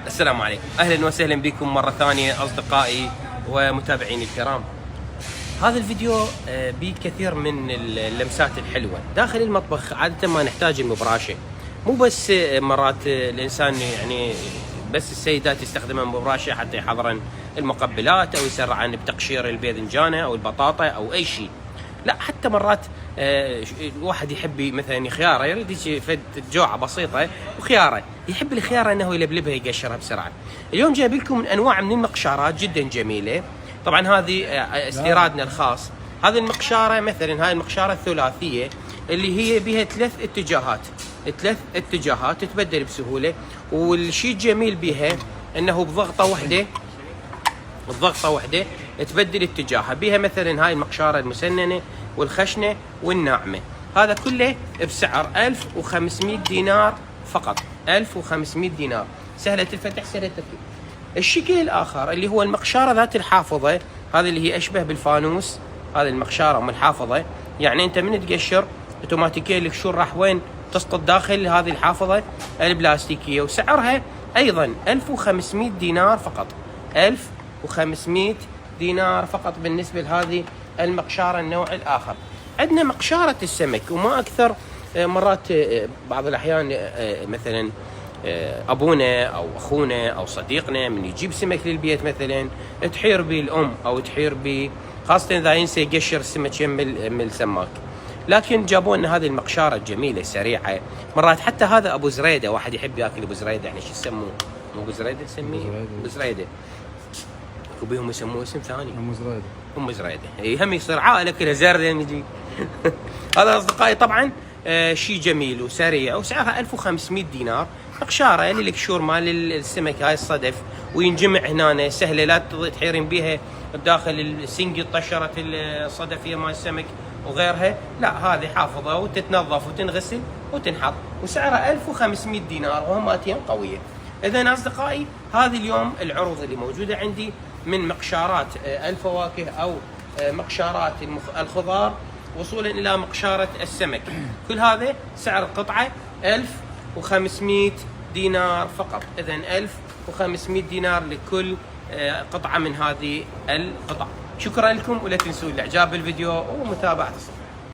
السلام عليكم، اهلا وسهلا بكم مره ثانيه اصدقائي ومتابعيني الكرام. هذا الفيديو به كثير من اللمسات الحلوه داخل المطبخ. عاده ما نحتاج المبراشه، مو بس مرات الانسان يعني بس السيدات يستخدمن المبراشه حتى يحضرن المقبلات او يسرعن بتقشير الباذنجانه او البطاطا او اي شيء، لا حتى مرات الواحد يحب مثلا خياره، يريد يفد جوعه بسيطه وخياره، يحب الخياره انه يلبلبها يقشرها بسرعه. اليوم جايب لكم انواع من المقشارات جدا جميله. طبعا هذه استيرادنا الخاص. هذه المقشاره مثلا، هاي المقشاره الثلاثيه اللي هي بها ثلاث اتجاهات تتبدل بسهوله. والشيء الجميل بها انه بضغطه واحده تبدل اتجاهها. بها مثلا هاي المقشاره المسننه والخشنه والناعمه، هذا كله بسعر 1500 دينار فقط. 1500 دينار، سهله الفتح سهله التركيب. الشكل الاخر اللي هو المقشاره ذات الحافظه، هذه اللي هي اشبه بالفانوس. هذه المقشاره ام الحافظه، يعني انت من تقشر اوتوماتيكيا القشور راح وين؟ تسقط داخل هذه الحافظه البلاستيكيه، وسعرها ايضا 1500 دينار فقط. 1500 دينار فقط بالنسبه لهذه المقشاره النوع الاخر. عندنا مقشاره السمك، وما اكثر مرات بعض الاحيان مثلا ابونا او اخونا او صديقنا من يجيب سمك للبيت مثلا تحير به الام او تحير به، خاصه اذا ينسى يقشر السمك من السماك. لكن جابوا لنا هذه المقشاره الجميله السريعه. مرات حتى هذا ابو زريده، واحد يحب ياكل ابو زريده، احنا شو يسموه؟ مو ابو زريده نسميه؟ ابو زريده. وبيهم يسموه اسم ثاني، ام زريده. اي هم يصير عائله كلها زرده نجي. هذا اصدقائي طبعا شيء جميل وسريع، وسعرها 1500 دينار. مقشاره للقشور مال السمك، هاي الصدف، وينجمع هنا سهله، لا تحيرين بها بداخل السنجي طشره الصدفيه مال السمك وغيرها، لا هذه حافظه وتتنظف وتنغسل وتنحط، وسعرها 1500 دينار وهماتين قويه. اذا اصدقائي هذه اليوم العروض اللي موجوده عندي من مقشارات الفواكه او مقشارات الخضار وصولا الى مقشاره السمك. كل هذا سعر القطعه 1500 دينار فقط. اذا 1500 دينار لكل قطعه من هذه القطع. شكرا لكم، ولا تنسوا الاعجاب بالفيديو ومتابعه الصفحه.